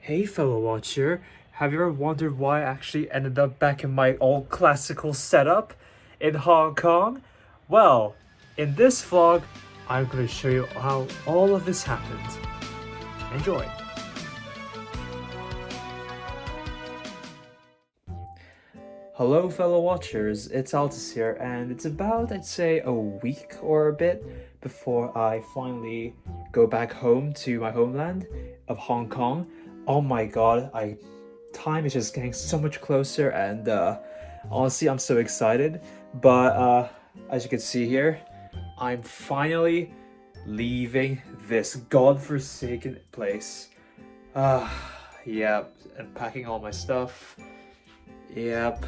Hey fellow watcher, have you ever wondered why I actually ended up back in my old classical setup in Hong Kong? Well, in this vlog, I'm going to show you how all of this happened. Enjoy! Hello fellow watchers, it's Altis here, and it's about, I'd say, a week or a bit before I finally go back home to my homeland of Hong Kong. Oh my god, time is just getting so much closer, and honestly I'm so excited. But as you can see here, I'm finally leaving this godforsaken place. Yep, and packing all my stuff. Yep,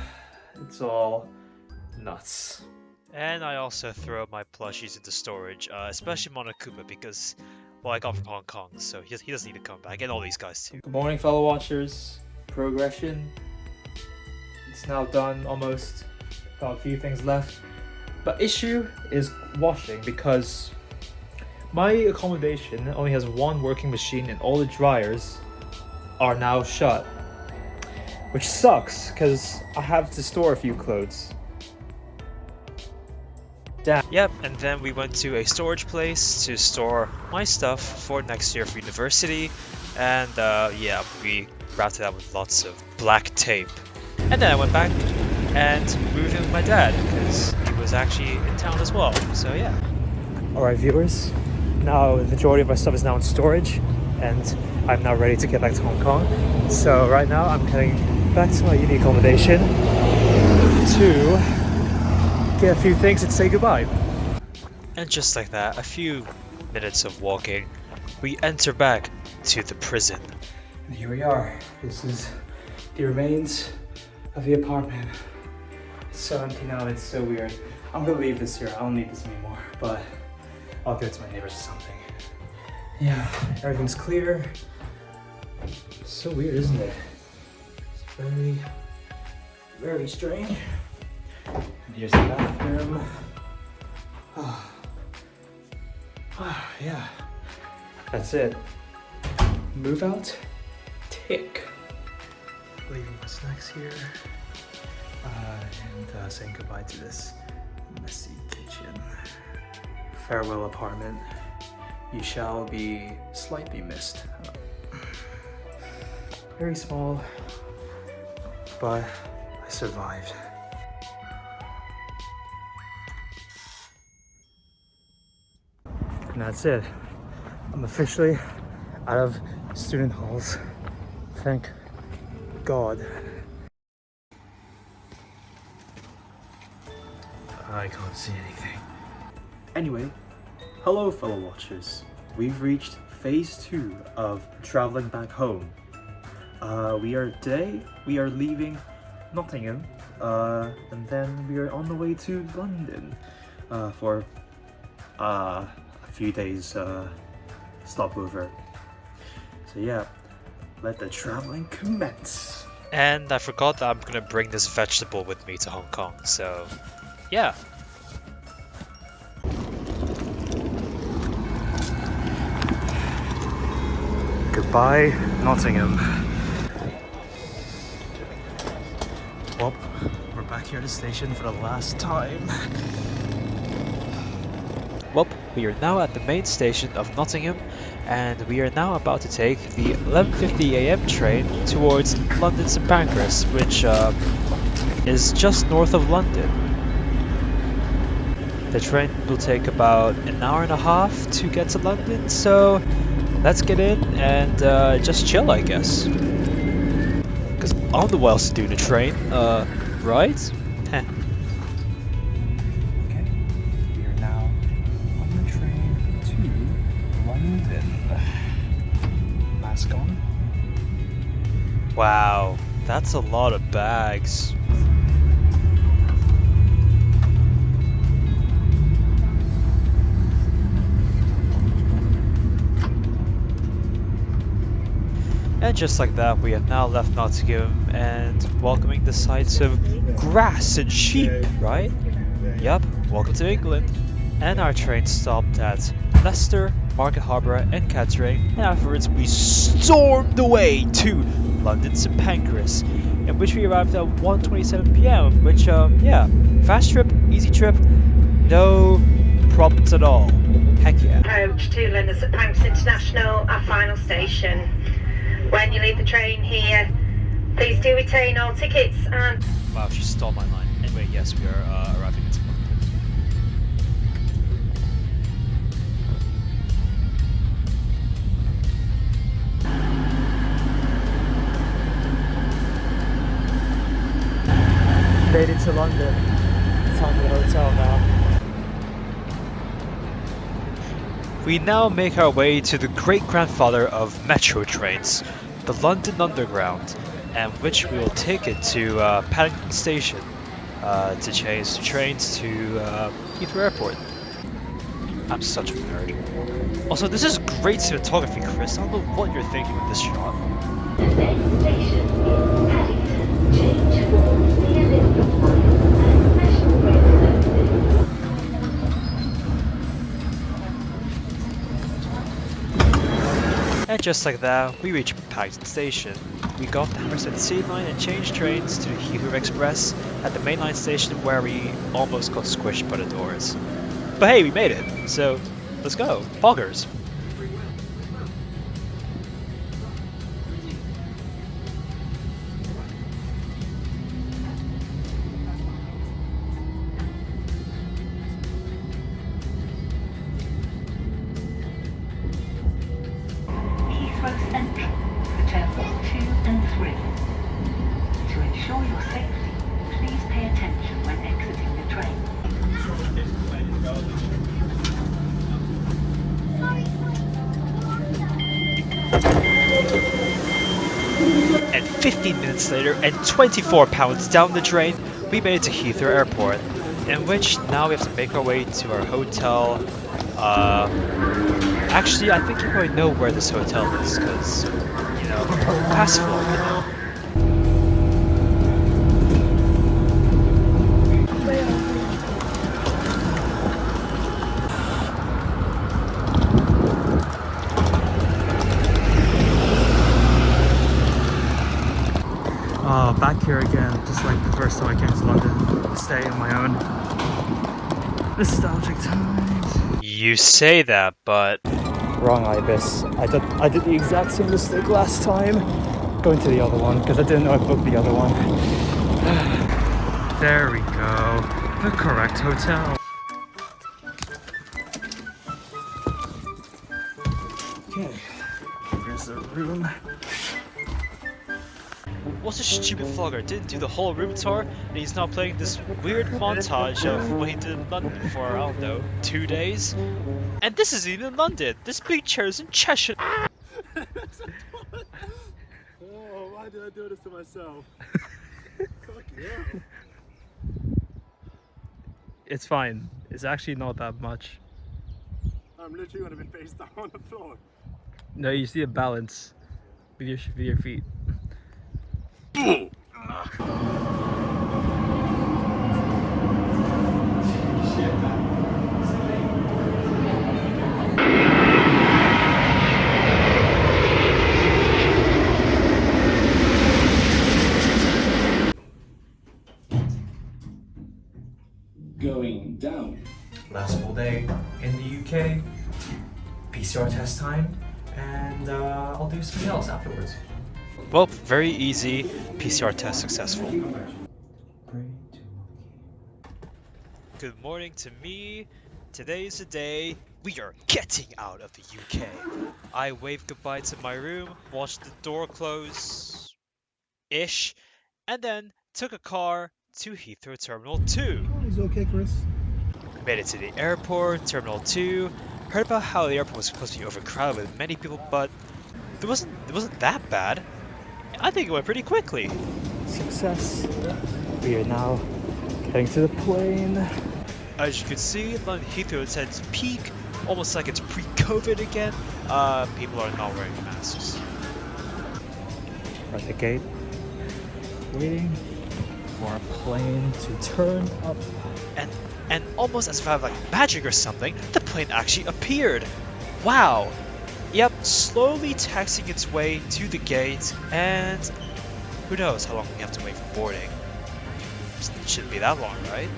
it's all nuts. And I also throw my plushies into storage, especially Monokuma because, well, I got from Hong Kong, so he doesn't need to come back, and all these guys too. Good morning, fellow watchers. Progression. It's now done almost. Got a few things left. But issue is washing because my accommodation only has one working machine and all the dryers are now shut. Which sucks because I have to store a few clothes. Damn. Yep, and then we went to a storage place to store my stuff for next year for university, and yeah, we wrapped it up with lots of black tape. And then I went back and moved in with my dad because he was actually in town as well, so yeah. Alright viewers, now the majority of my stuff is now in storage and I'm now ready to get back to Hong Kong. So right now I'm heading back to my uni accommodation to get a few things and say goodbye. And just like that, a few minutes of walking, we enter back to the prison. And here we are. This is the remains of the apartment. It's so empty now, it's so weird. I'm gonna leave this here, I don't need this anymore, but I'll give it to my neighbors or something. Yeah, everything's clear. It's so weird, isn't it? It's very, very strange. And here's the bathroom. Yeah, that's it. Move out, tick. Leaving my snacks here. And saying goodbye to this messy kitchen. Farewell apartment. You shall be slightly missed. Very small, but I survived. And that's it. I'm officially out of student halls. Thank God. I can't see anything. Anyway, hello fellow watchers. We've reached phase 2 of traveling back home. We are leaving Nottingham, and then we are on the way to London for a few days stopover. So yeah, let the traveling commence. And I forgot that I'm gonna bring this vegetable with me to Hong Kong, so yeah. Goodbye, Nottingham. Well, we're back here at the station for the last time. Well, we are now at the main station of Nottingham, and we are now about to take the 11:50 AM train towards London St Pancras, which is just north of London. The train will take about an hour and a half to get to London, so let's get in and just chill, I guess. Because I'm the one else to do the train, right? Heh. Okay, we are now on the train to London. Mask on. Wow, that's a lot of bags. And just like that, we have now left Nottingham and welcoming the sights of grass and sheep, right? Yup, welcome to England. And our train stopped at Leicester Market Harbour and Kettering, and afterwards we stormed away to London St Pancras, in which we arrived at 1:27 p.m. Which, yeah, fast trip, easy trip, no problems at all. Heck yeah. Approach to London St Pancras International, our final station. When you leave the train here, please do retain all tickets and... Wow, she stole my line. Anyway, yes, we are arriving into London. Made it to London. Time for the hotel now. We now make our way to the great-grandfather of metro trains, the London Underground, and which we will take it to Paddington Station to change the trains to Heathrow Airport. I'm such a nerd. Also, this is great cinematography, Chris. I don't know what you're thinking with this shot. The next station is Paddington. Change for the Elizabeth line and National Rail Services. And just like that, we reach Paddington Station. We got off the Hammersmith Sea Line and changed trains to the Heathrow Express at the mainline station, where we almost got squished by the doors. But hey, we made it, so let's go. Poggers! Heathrow Central for terminals 2 and 3. To ensure your safety, please pay attention when exiting the train. And 15 minutes later, and 24 pounds down the drain, we made it to Heathrow Airport, in which now we have to make our way to our hotel. Actually, I think you probably know where this hotel is, because, you know, fast forward, you know. Back here again, just like the first time I came to London, stay on my own. Nostalgic times. You say that, but Wrong Ibis. I did the exact same mistake last time, going to the other one, because I didn't know I booked the other one. There we go. The correct hotel. Okay, here's the room. what's a stupid vlogger? Didn't do the whole room tour, and he's now playing this weird montage of what he did in London for, I don't know, 2 days? And this isn't even London! This big chair is in Cheshire! Oh, why did I do this to myself? Fuck yeah. It's fine. It's actually not that much. I'm literally gonna be face down on the floor. No, you see a balance with your feet. Going down. Last full day in the UK. PCR test time, and I'll do something else afterwards. Well, very easy. PCR test successful. Good morning to me. Today's the day we are getting out of the UK. I waved goodbye to my room, watched the door close ish, and then took a car to Heathrow Terminal 2. Oh, he's okay, Chris. Made it to the airport, Terminal 2. Heard about how the airport was supposed to be overcrowded with many people, but it wasn't that bad. I think it went pretty quickly. Success. We are now heading to the plane. As you can see, London Heathrow is at its peak, almost like it's pre-COVID again. People are not wearing masks. We're at the gate, waiting for a plane to turn up. And almost as if I have like magic or something, the plane actually appeared. Wow! Yep, slowly taxiing its way to the gate, and who knows how long we have to wait for boarding. Shouldn't be that long, right?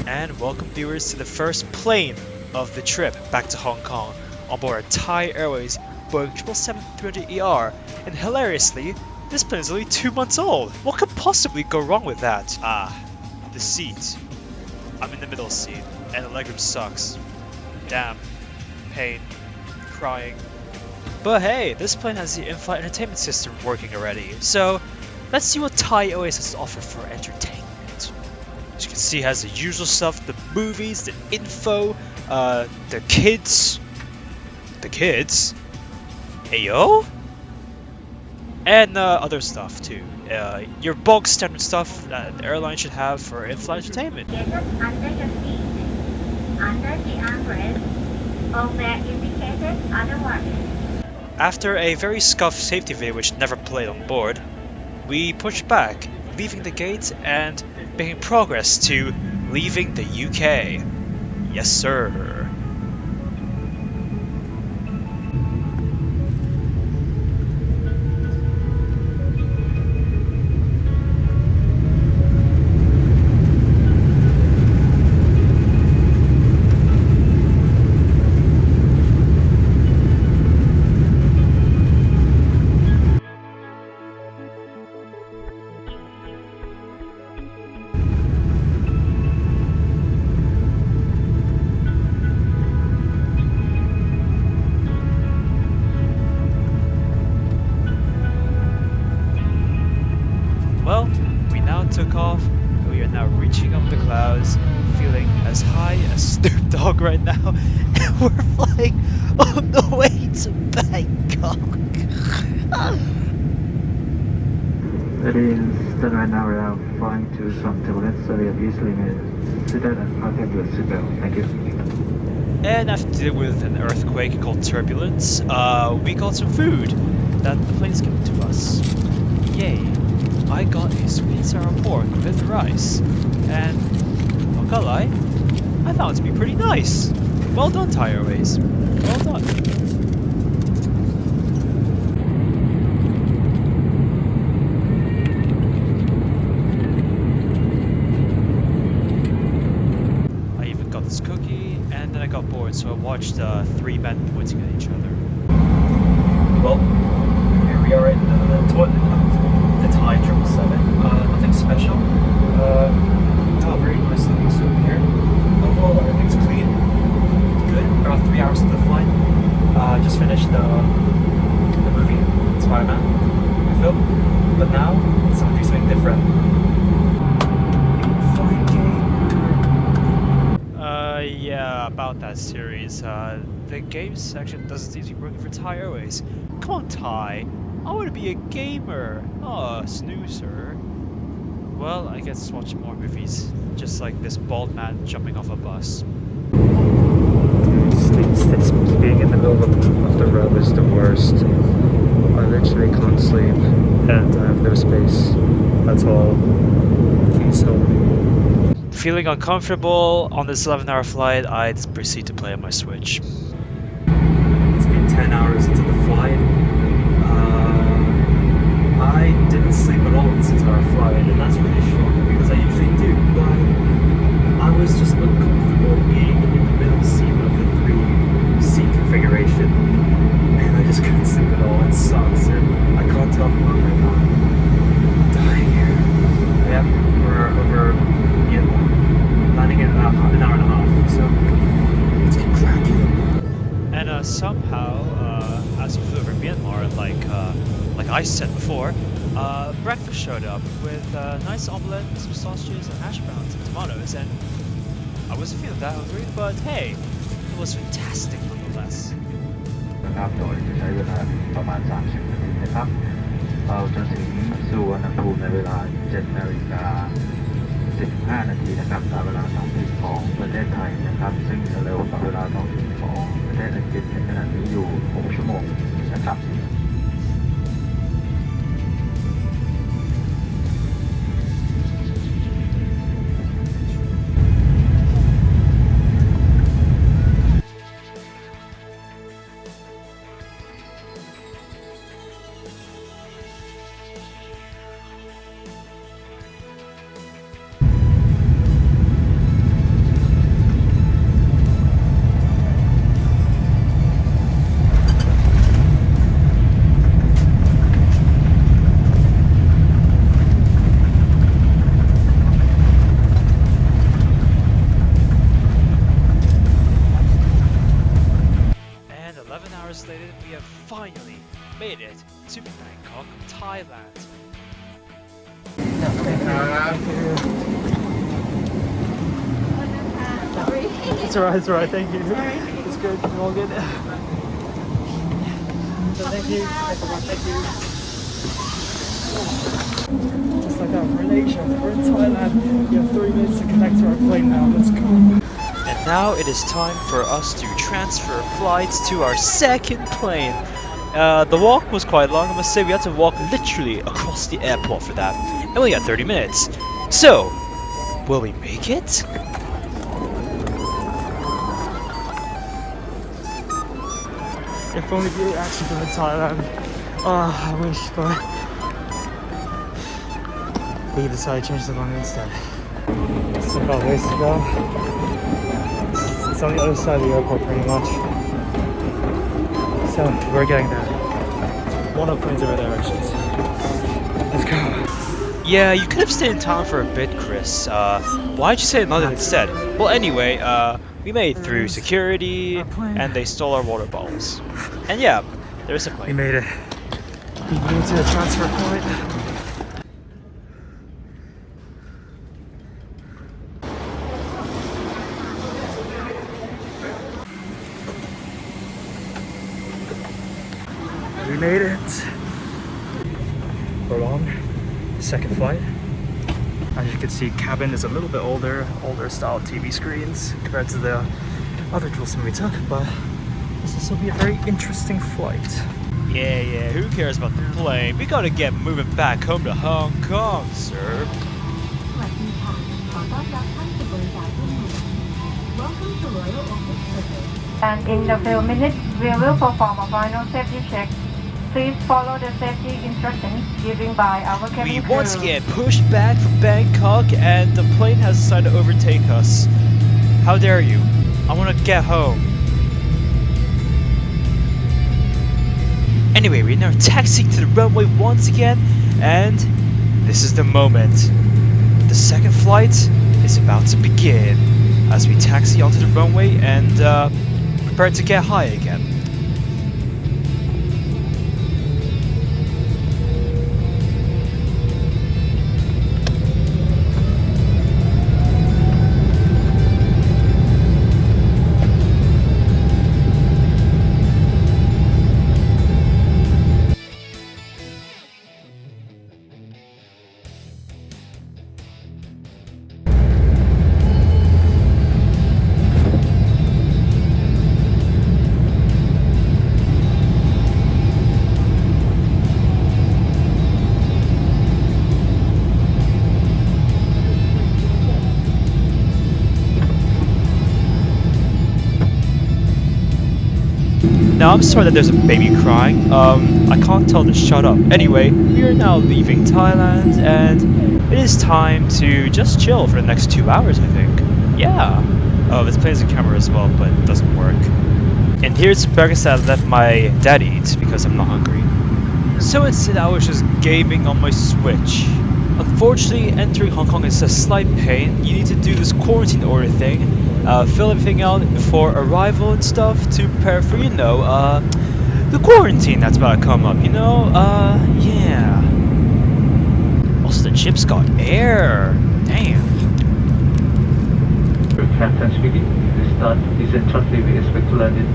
And welcome viewers to the first plane of the trip back to Hong Kong on board Thai Airways Boeing 777-300ER, and hilariously, this plane is only 2 months old. What could possibly go wrong with that? Ah, the seat. I'm in the middle seat, and the legroom sucks. Damn. Pain. Crying. But hey, this plane has the in-flight entertainment system working already, so let's see what Thai Airways has to offer for entertainment. As you can see, it has the usual stuff, the movies, the info, the kids. The kids? Ayo? And other stuff too. Your bog standard stuff that the airline should have for in-flight entertainment. Under your seat, under the armrest, or where indicated otherwise. After a very scuffed safety video which never played on board, we pushed back, leaving the gate and making progress to leaving the UK. Yes, sir. Well, we now took off, and we are now reaching up the clouds, feeling as high as Snoop Dogg right now, and we're flying on the way to Bangkok. It is done right now. We are flying to some turbulence, so we have easily made sit down and contact your seatbelt. Thank you. And after dealing with an earthquake called turbulence, we got some food that the plane's given to us. Yay! I got a sweet and sour pork with rice, and not gonna lie, I found it to be pretty nice. Well done, Thai Airways. Well done. I even got this cookie, and then I got bored, so I watched 3 men pointing at each other. Well, here we are in the toilet of the Thai 777. Nothing special. Very nice looking soup here. Overall, everything's clean. Good. About 3 hours into the flight. Just finished the movie, Spider-Man, film. But now, it's time to do something different. Flying game. Yeah, about that series. The game section doesn't seem to be working for Thai Airways. Come on, Thai. I want to be a gamer. Oh, snoozer. Well, I guess watching more movies, just like this bald man jumping off a bus. Being in the middle of the road is the worst. I literally can't sleep, and I have no space at all. Please help me. Feeling uncomfortable on this 11-hour flight, I just proceed to play on my Switch. It's been 10 hours into the flight. I didn't sleep at all this entire flight, and that's really shocking because I usually do, but I was just uncomfortable being in the middle seat of the 3-seat configuration, and I just couldn't sleep at all. It sucks, and I can't tell if I'm hungry or not. I'm dying here. Yep, we're landing in an hour and a half, so let's keep cracking. And somehow, as we flew over Myanmar, like I said before, breakfast showed up with nice omelette, some sausages, and hash browns and tomatoes, and I wasn't feeling that hungry, but hey, it was fantastic nonetheless. นะครับโดยจะใช้เวลาประมาณ30 นาทีนะครับเราจะถึงสุวรรณภูมิในเวลา 7 นาฬิกา 15 นาทีนะครับตามเวลาท้องถิ่นของประเทศไทยนะครับซึ่งจะเร็วกว่าเวลาท้องถิ่นของประเทศอังกฤษในขณะนี้อยู่6 ชั่วโมงนะครับ And 11 hours later, we have finally made it to Bangkok, Thailand. It's alright, thank you. It's good, all good. So thank you, thank you. Just like that, we're in Asia, we're in Thailand. We have 3 minutes to connect to our plane now, let's go. And now it is time for us to transfer flights to our second plane. The walk was quite long, I must say. We had to walk literally across the airport for that. And we only got 30 minutes. So, will we make it? If only we actually go to Thailand. Oh, I wish, but we decided to change the one instead. Still got a ways to go. It's on the other side of the airport pretty much. So we're getting there. One of the planes over there actually. Let's go. Yeah, you could have stayed in town for a bit, Chris. Why'd you say London instead? Well, anyway, we made it through security, and they stole our water bottles. And yeah, there's a We plane. made it. We made it to the transfer point. We made it. We're on the second flight. As you can see, cabin is a little bit older style TV screens compared to the other tours we took, but this will be a very interesting flight. Yeah, who cares about the plane? We gotta get moving back home to Hong Kong, sir. สวัสดีค่ะ ขอต้อนรับท่านสู่บริการรุ่นหนึ่ง Welcome to Royal Oak Service. And in a few minutes, we will perform a final safety check. Please follow the safety instructions given by our cabin We crew. once again pushed back from Bangkok, and the plane has decided to overtake us. How dare you? I wanna get home. Anyway, we're now taxiing to the runway once again, and this is the moment. The second flight is about to begin as we taxi onto the runway and prepare to get high again. Now I'm sorry that there's a baby crying. I can't tell to shut up. Anyway, we are now leaving Thailand, and it is time to just chill for the next 2 hours, I think. Yeah. Oh, this plays a camera as well, but it doesn't work. And here's the burgers that I left my dad eat because I'm not hungry. So instead, I was just gaming on my Switch. Unfortunately, entering Hong Kong is a slight pain. You need to do this quarantine order thing, fill everything out before arrival and stuff to prepare for, the quarantine that's about to come up, yeah. Also, the chips got air. Damn. Captain speaking. This start descent shortly. We expect to land in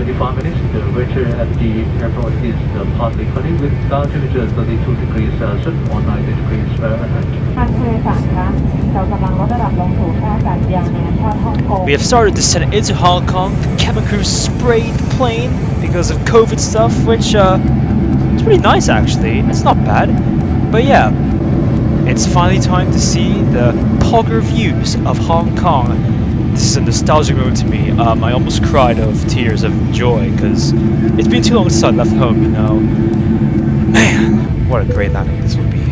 25 minutes. The weather at the airport is partly cloudy with temperatures 32 degrees Celsius or 90 degrees Fahrenheit. ท่านผู้โดยสารคะเรากำลังลดระดับลงสู่ท่าอากาศยานนานาชาติฮ่องกง We have started descending into Hong Kong. The cabin crew sprayed the plane because of COVID stuff, which it's pretty nice actually. It's not bad. But yeah, it's finally time to see the pogger views of Hong Kong. This is a nostalgic moment to me. I almost cried of tears of joy because it's been too long since I left home, you know. Man, what a great landing this will be.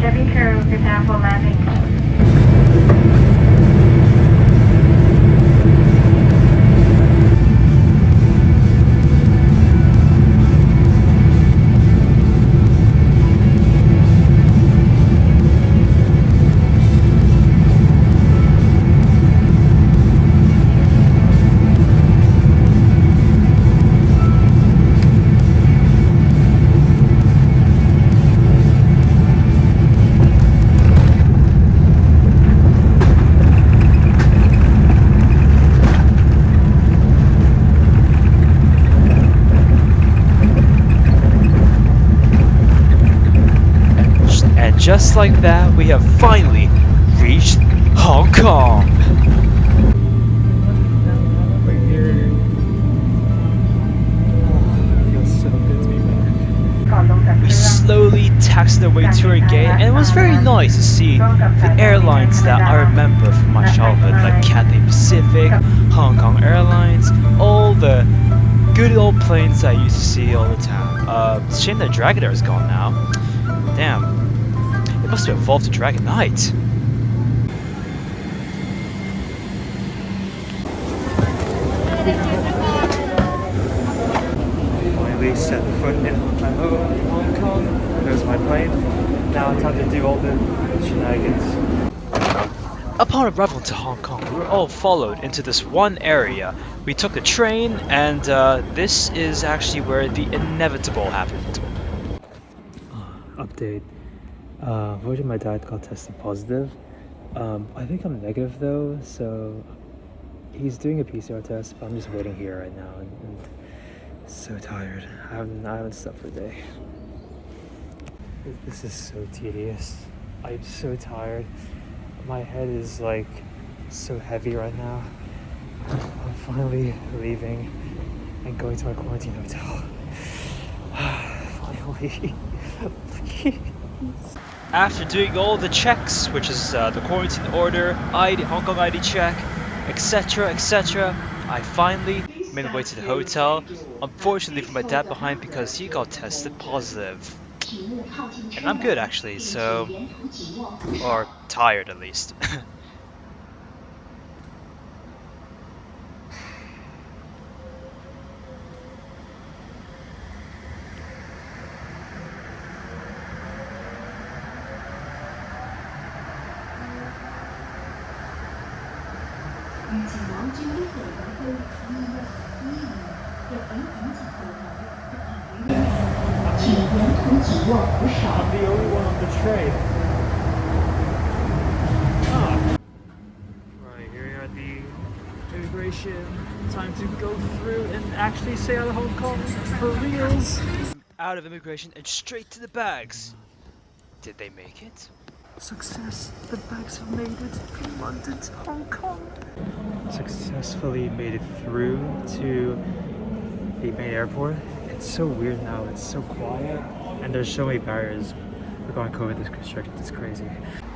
Cabin crew, prepare for landing. Just like that, we have finally reached Hong Kong. We're here. It feels so good to be back. We slowly taxied our way to our gate, and it was very nice to see the airlines that I remember from my childhood, like Cathay Pacific, Hong Kong Airlines, all the good old planes I used to see all the time. It's a shame that Dragonair is gone now. Damn. It must have evolved to Dragon Knight. Finally set foot in my home in Hong Kong. There's my plane. Now time to do all the shenanigans. Upon arrival into Hong Kong, we were all followed into this one area. We took the train, and this is actually where the inevitable happened. Update. Unfortunately, my dad got tested positive. I think I'm negative though, so he's doing a PCR test, but I'm just waiting here right now and so tired. I haven't slept for a day. This is so tedious. I'm so tired. My head is like so heavy right now. I'm finally leaving and going to my quarantine hotel. Finally. Please. After doing all the checks, which is the quarantine order, ID, Hong Kong ID check, etc., etc., I finally made my way to the hotel. Unfortunately, leaving my dad behind because he got tested positive. And I'm good actually, so... or tired at least. I'm the only one on the train. Right, here at the immigration. Time to go through and actually stay out of Hong Kong for reals. Out of immigration and straight to the bags. Did they make it? Success. The bags have made it from London to Hong Kong. Successfully made it through to the main airport. It's so weird now. It's so quiet. And there's so many barriers regarding COVID this restricted. It's crazy.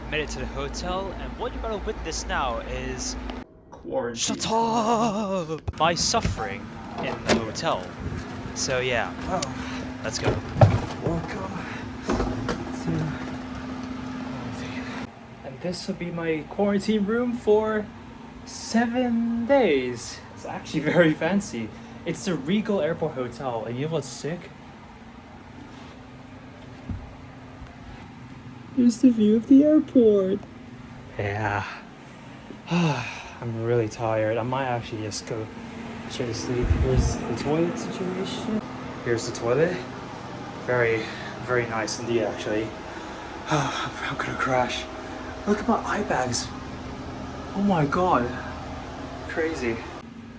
Made it to the hotel, and what you're gonna witness now is Quarantine. shut up! My suffering in the hotel. So yeah, let's go. Welcome to quarantine. And this will be my quarantine room for 7 days. It's actually very fancy. It's the Regal Airport Hotel, and you know what's sick? Here's the view of the airport. Yeah. I'm really tired. I might actually just go straight to sleep. Here's the toilet situation. Here's the toilet. Very, very nice indeed, actually. I'm gonna crash. Look at my eye bags. Oh my god. Crazy.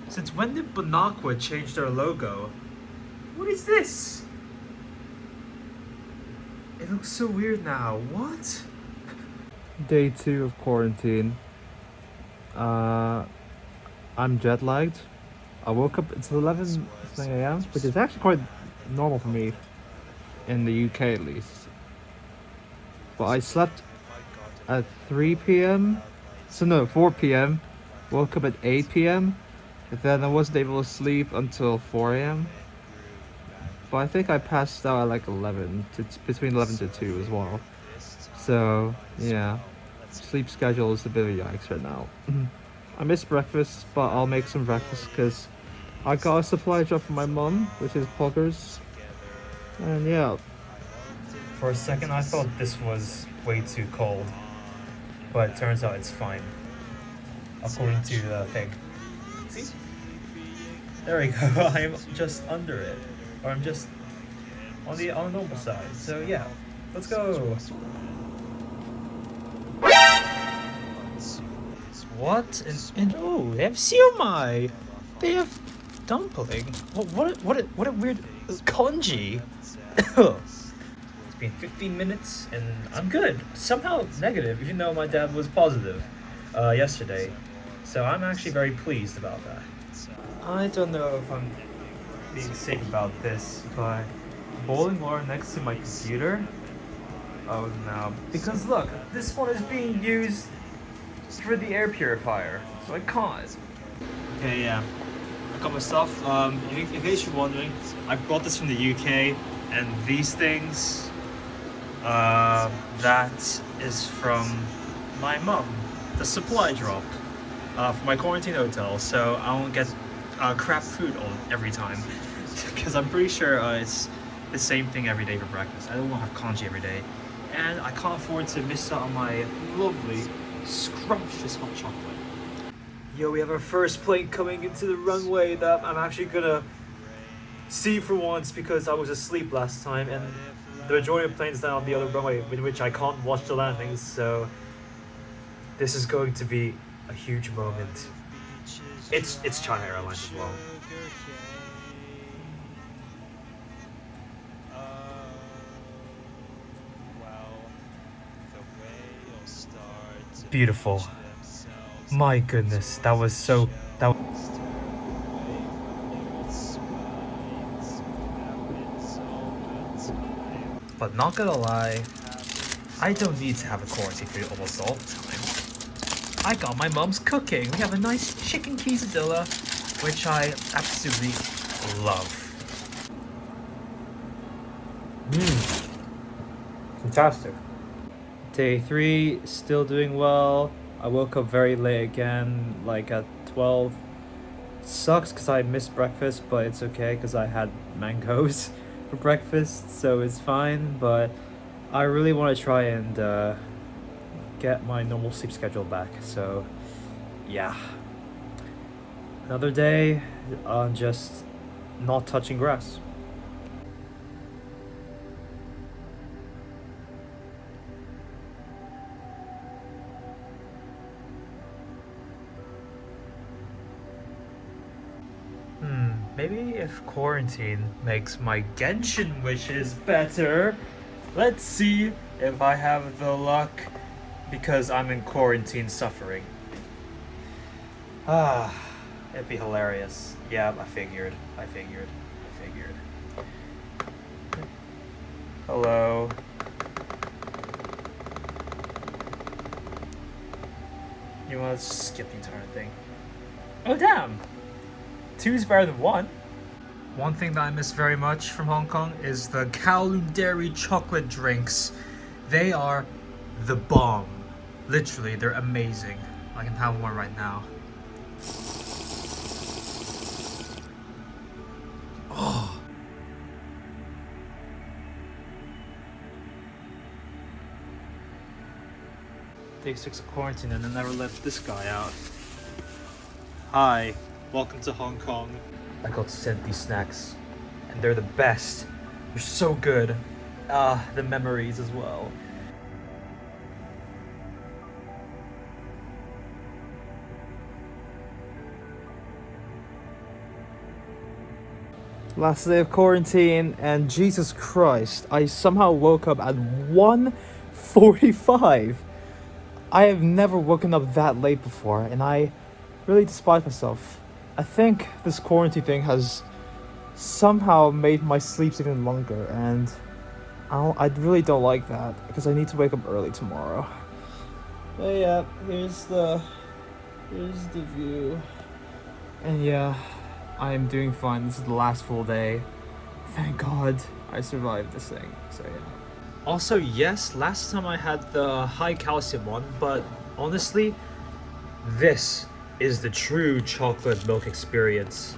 Since when did Bonacqua change their logo? What is this? It looks so weird now. What? Day 2 of quarantine. I'm jet lagged. I woke up, it's 11 a.m., which is actually quite normal for me in the UK at least. But I slept at 3 p.m. So no, 4 p.m. Woke up at 8 p.m. But then I wasn't able to sleep until 4 a.m. But I think I passed out at like 11 to between 11 to 2 as well. So yeah, sleep schedule is a bit of a yikes right now. I miss breakfast, but I'll make some breakfast because I got a supply drop from my mum, which is poggers. And yeah. For a second I thought this was way too cold, but it turns out it's fine. According to the thing. See? There we go. I'm just under it. Or I'm just on the normal side. So yeah, let's go. What? And oh, they have siomai. They have dumpling. What a weird congee. It's been 15 minutes and I'm good. Somehow negative, even though my dad was positive yesterday. So I'm actually very pleased about that. I don't know if I'm being safe about this, but boiling water next to my computer? Oh no. Because look, this one is being used for the air purifier, so I can't. Okay, yeah. I got my stuff. In case you're wondering, I brought this from the UK, and these things, that is from my mum. The supply drop for my quarantine hotel, so I won't get crap food every time. Because I'm pretty sure it's the same thing every day for breakfast. I don't want to have congee every day. And I can't afford to miss out on my lovely, scrumptious hot chocolate. Yo, we have our first plane coming into the runway that I'm actually gonna see for once because I was asleep last time, and the majority of planes now on the other runway in which I can't watch the landings, so this is going to be a huge moment. It's China Airlines as well. Beautiful. My goodness, that was so... But not gonna lie, I don't need to have a quarantine food almost all the time. I got my mom's cooking. We have a nice chicken quesadilla, which I absolutely love. Fantastic. Day 3, still doing well. I woke up very late again, like at 12. Sucks because I missed breakfast, but it's okay because I had mangoes for breakfast, so it's fine. But I really want to try and get my normal sleep schedule back. So yeah, another day on just not touching grass. Maybe if quarantine makes my Genshin wishes better. Let's see if I have the luck because I'm in quarantine suffering. It'd be hilarious. Yeah, I figured. Hello. You want to skip the entire thing? Oh damn! 2's better than 1. One thing that I miss very much from Hong Kong is the Kowloon Dairy chocolate drinks. They are the bomb. Literally, they're amazing. I can have one right now. Oh. Day 6 of quarantine and I never let this guy out. Hi. Welcome to Hong Kong. I got sent these snacks, and they're the best. They're so good. The memories as well. Last day of quarantine, and Jesus Christ, I somehow woke up at 1:45. I have never woken up that late before, and I really despise myself. I think this quarantine thing has somehow made my sleeps even longer, and I really don't like that because I need to wake up early tomorrow. But yeah, here's the view, and yeah, I am doing fine. This is the last full day. Thank God I survived this thing. So yeah. Also, yes, last time I had the high calcium one, but honestly, this is the true chocolate milk experience.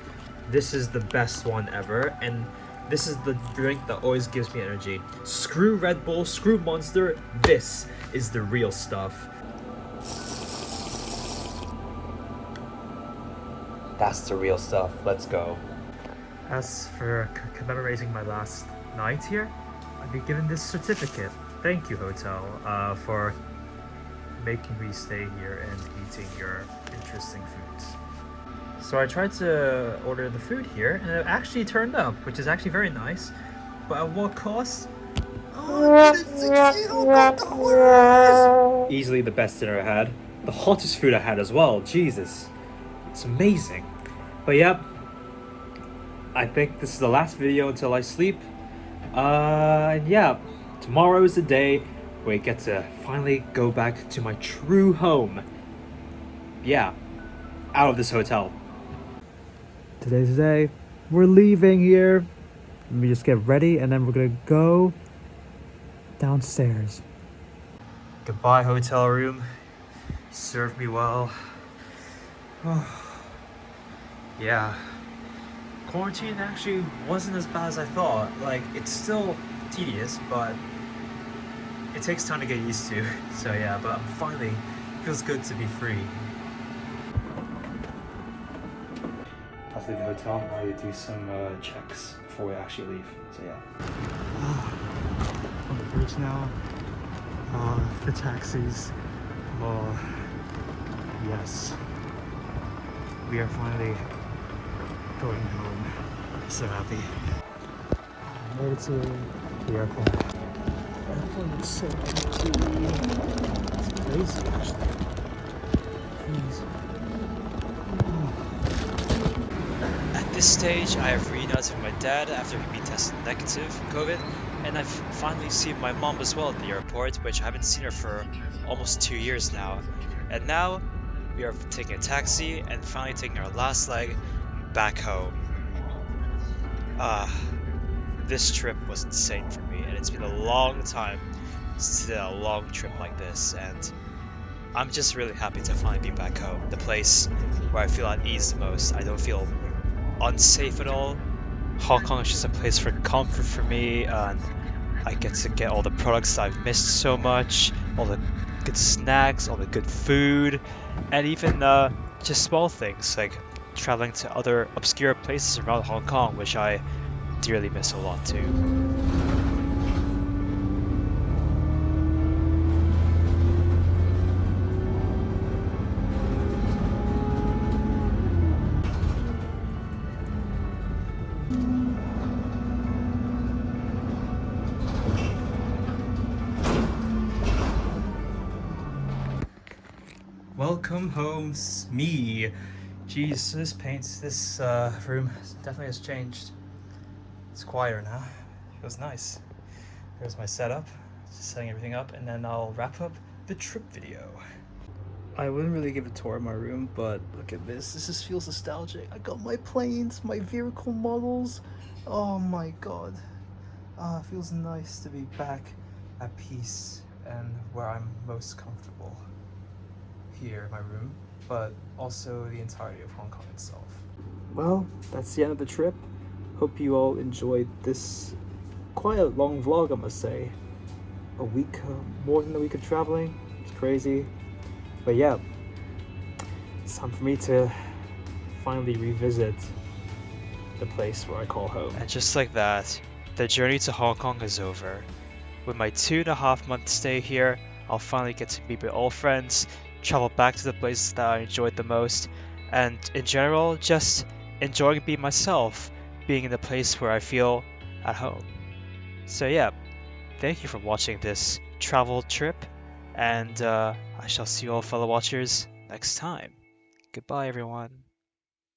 This is the best one ever, and this is the drink that always gives me energy. Screw Red Bull, screw Monster, this is the real stuff. That's the real stuff, let's go. As for commemorating my last night here, I'll be given this certificate. Thank you, hotel, for making me stay here and eating your interesting foods. So I tried to order the food here, and it actually turned up, which is actually very nice. But at what cost? $160. Easily the best dinner I had. The hottest food I had as well. Jesus, it's amazing. But yep, I think this is the last video until I sleep. And yeah, tomorrow is the day where I get to finally go back to my true home. Yeah, out of this hotel. Today's the day. We're leaving here. Let me just get ready and then we're gonna go downstairs. Goodbye, hotel room. Serve me well. Oh. Yeah. Quarantine actually wasn't as bad as I thought. Like, it's still tedious, but it takes time to get used to. So yeah, but finally, it feels good to be free. Let's leave the hotel and already do some checks before we actually leave. So yeah. On the bridge now. The taxis. Oh, yes. We are finally going home. I'm so happy. I made it to the airport. The airport looks so empty. It's crazy, actually. Jeez. At this stage, I have reunited with my dad after he tested negative for COVID, and I've finally seen my mom as well at the airport, which I haven't seen her for almost 2 years now. And now, we are taking a taxi and finally taking our last leg back home. This trip was insane for me, and it's been a long time since I did a long trip like this, and I'm just really happy to finally be back home, the place where I feel at ease the most. I don't feel unsafe at all. Hong Kong is just a place for comfort for me, and I get to get all the products that I've missed so much, all the good snacks, all the good food, and even just small things like traveling to other obscure places around Hong Kong, which I dearly miss a lot too. Welcome home, me. Jeez, this room definitely has changed. It's quieter now. Feels nice. There's my setup, just setting everything up, and then I'll wrap up the trip video. I wouldn't really give a tour of my room, but look at this. This just feels nostalgic. I got my planes, my vehicle models. Oh my god. It feels nice to be back at peace and where I'm most comfortable. Here in my room, but also the entirety of Hong Kong itself. Well, that's the end of the trip. Hope you all enjoyed this quite a long vlog, I must say. A week, more than a week of traveling. It's crazy. But yeah, it's time for me to finally revisit the place where I call home. And just like that, the journey to Hong Kong is over. With my 2.5-month stay here, I'll finally get to meet my old friends, travel back to the places that I enjoyed the most, and in general, just enjoying being myself, being in a place where I feel at home. So yeah, thank you for watching this travel trip, and I shall see you all fellow watchers next time. Goodbye everyone.